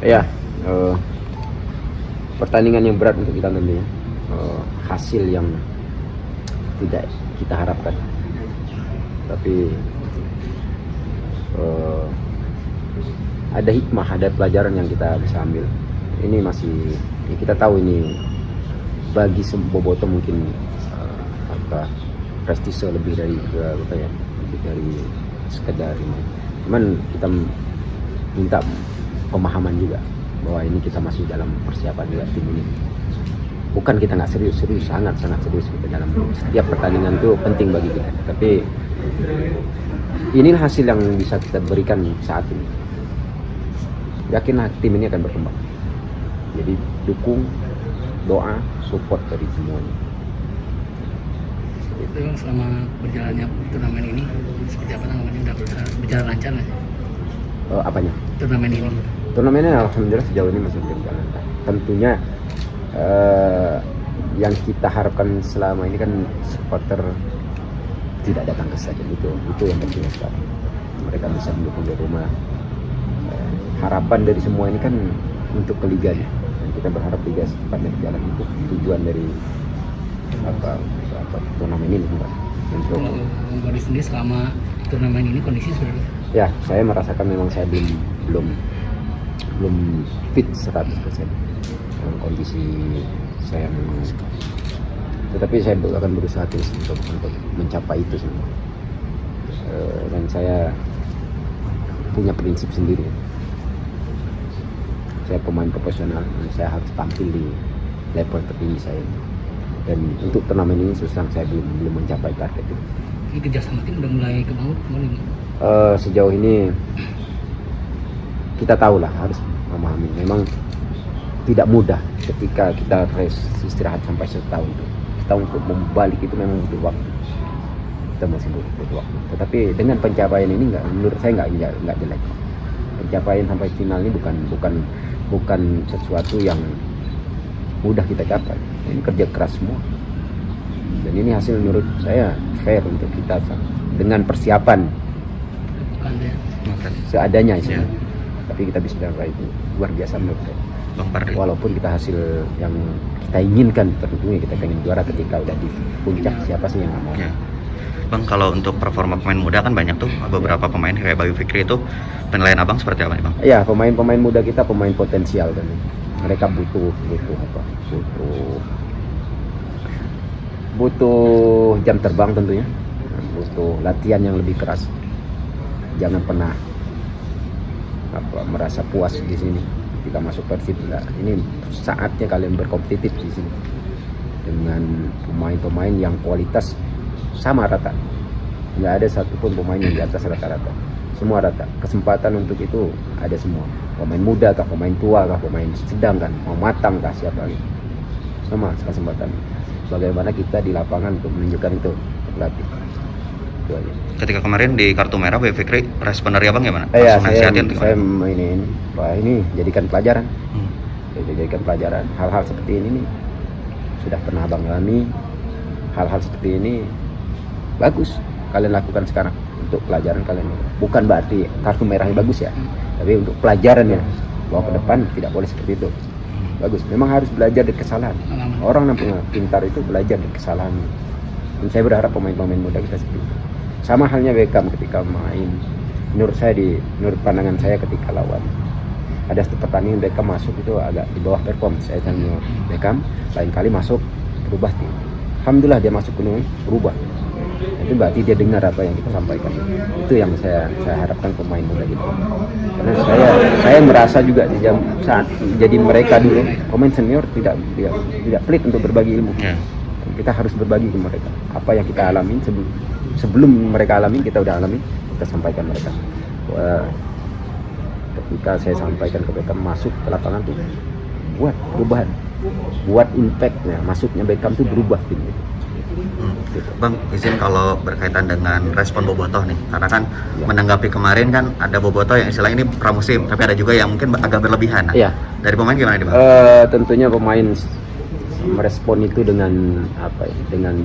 Ya, pertandingan yang berat untuk kita tentunya, hasil yang tidak kita harapkan, tapi ada hikmah, ada pelajaran yang kita bisa ambil. Ini masih ya kita tahu ini bagi Boboto mungkin prestise lebih dari apa ya, lebih dari sekedar ini. Cuman kita minta pemahaman juga bahwa ini kita masih dalam persiapan juga tim ini. Bukan kita nggak serius, sangat serius kita dalam setiap pertandingan itu penting bagi kita. Tapi inilah hasil yang bisa kita berikan saat ini. Yakinlah tim ini akan berkembang. Jadi dukung, doa, support dari semuanya. Itu selama berjalannya turnamen ini seperti apa tanggapannya? Udah berjalan lancar nggak? Apanya? Turnamen ini. Turnamennya alhamdulillah sejauh ini masih berjalan. Tentunya yang kita harapkan selama ini kan supporter tidak datang ke stadion, itu yang penting sekarang. Mereka bisa mendukung di rumah. Harapan dari semua ini kan untuk ke liga nih. Dan kita berharap liga secepatnya berjalan, itu tujuan dari apa turnamen ini Mbak. Untuk Bang sendiri selama turnamen ini kondisi sudah? Ya, saya merasakan memang saya belum fit 100% dalam kondisi saya memang, tetapi saya akan berusaha terus untuk mencapai itu semua. Dan saya punya prinsip sendiri, saya pemain profesional dan saya harus tampil di level tertinggi saya, dan untuk turnamen ini susah saya belum mencapai target itu. Ini kerjasama tim udah mulai kebangun kembali? Sejauh ini kita tahulah, harus memahami memang tidak mudah ketika kita istirahat sampai setahun itu. Setahun untuk membalik itu memang butuh waktu. Kita masih butuh waktu. Tetapi dengan pencapaian ini menurut saya nggak jelek. Pencapaian sampai final ini bukan sesuatu yang mudah kita capai. Ini kerja keras semua. Dan ini hasil menurut saya fair untuk kita dengan persiapan seadanya sih. Ya. Tapi kita bisa meraih itu luar biasa menurut saya. Walaupun kita hasil yang kita inginkan, tentunya kita pengen juara ketika udah di puncak, siapa sih yang nggak mau? Ya. Bang, kalau untuk performa pemain muda kan banyak tuh, beberapa pemain kayak Bayu Fikri itu, penilaian abang seperti apa nih Bang? Iya, pemain muda kita pemain potensial kan. Mereka butuh jam terbang tentunya, butuh latihan yang lebih keras. Jangan pernah merasa puas di sini. Kita masuk Persib, ini saatnya kalian berkompetitif di sini dengan pemain-pemain yang kualitas sama rata. Nggak ada satupun pemain yang di atas rata-rata, semua rata. Kesempatan untuk itu ada semua. Pemain muda kah, pemain tua kah, pemain sedang kan, mau matang kah, siapa gitu. Sama kesempatan. Bagaimana kita di lapangan untuk menunjukkan itu ke pelatih. Itu aja. Ketika kemarin di kartu merah, Bayu Fikri respon dari abang gimana? Iya, saya ini jadikan pelajaran. Jadikan pelajaran. Hal-hal seperti ini nih sudah pernah abang alami. Hal-hal seperti ini bagus kalian lakukan sekarang untuk pelajaran kalian. Bukan berarti kartu merahnya bagus ya, tapi untuk pelajaran ya, bahwa ke depan tidak boleh seperti itu. Bagus. Memang harus belajar dari kesalahan. Orang yang pintar itu belajar dari kesalahan. Dan saya berharap pemain-pemain muda kita seperti itu. Sama halnya Beckham ketika main, menurut menurut pandangan saya ketika lawan ada satu pertandingan Beckham masuk itu agak di bawah perform. Saya tanya Beckham, lain kali masuk berubah tim. Alhamdulillah dia masuk penuh berubah. Itu berarti dia dengar apa yang kita sampaikan. Itu yang saya harapkan pemain muda gitu. Karena saya merasa juga di saat jadi mereka dulu pemain senior tidak pelit untuk berbagi ilmu. Kita harus berbagi ke mereka apa yang kita alami sebelum mereka alami, kita udah alami, kita sampaikan mereka. Ketika saya sampaikan ke Beckham masuk ke lapangan tuh buat perubahan, buat impactnya, masuknya Beckham tuh berubah tim gitu. Bang, izin kalau berkaitan dengan respon Bobotoh nih, karena kan menanggapi kemarin kan ada Bobotoh yang istilahnya ini pramusim, tapi ada juga yang mungkin agak berlebihan. Nah, dari pemain gimana nih Bang? Tentunya pemain merespon itu dengan apa ya, dengan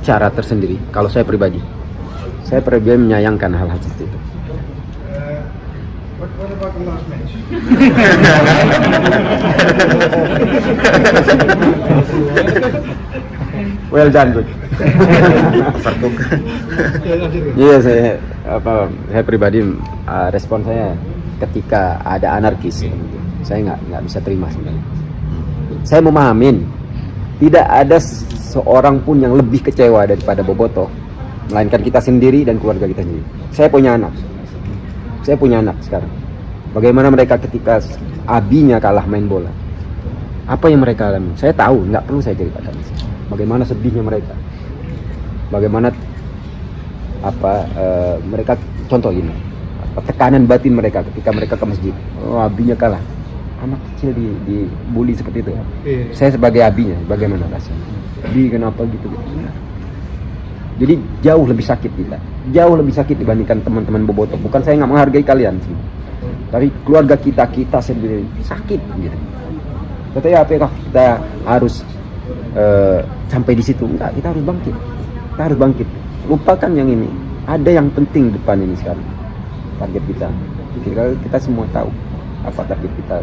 cara tersendiri. Kalau saya pribadi menyayangkan hal-hal seperti itu. Well done, good. Overcook. Iya, saya pribadi respon saya ketika ada anarkis, saya nggak bisa terima sebenarnya. Saya memahamin tidak ada seorang pun yang lebih kecewa daripada Bobotoh, melainkan kita sendiri dan keluarga kita sendiri. Saya punya anak sekarang. Bagaimana mereka ketika abinya kalah main bola? Apa yang mereka alami? Saya tahu, nggak perlu saya ceritakan. Bagaimana sedihnya mereka? Bagaimana mereka, contoh ini, tekanan batin mereka ketika mereka ke masjid. Oh, abinya kalah. Anak kecil dibully seperti itu. Saya sebagai abinya, bagaimana rasanya? Abi kenapa gitu? Jadi jauh lebih sakit kita, jauh lebih sakit dibandingkan teman-teman Bobotoh. Bukan saya nggak menghargai kalian sih, tapi keluarga kita sendiri sakit gitu. Tetapi apakah kita harus sampai di situ? Enggak, kita harus bangkit. Kita harus bangkit. Lupakan yang ini. Ada yang penting depan ini sekarang. Target kita. Kita semua tahu apa target kita.